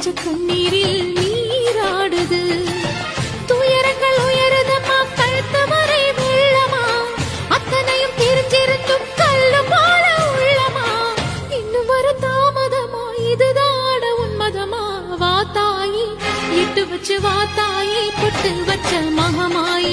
பச்சை கண்ணீரில் நீராடுது. துயரங்கள் உயருதம்மா கழுத்து வரை வெள்ளமா, அத்தனையும் தெரிஞ்சிருந்தும் கல்லு போல உள்ளமா. இன்னும் வர தாமதமா, இதுதாட உன்மதமா. வா தாயி, இட்டு வச்சு வா தாயி, பொட்டு வச்ச மகமாயி.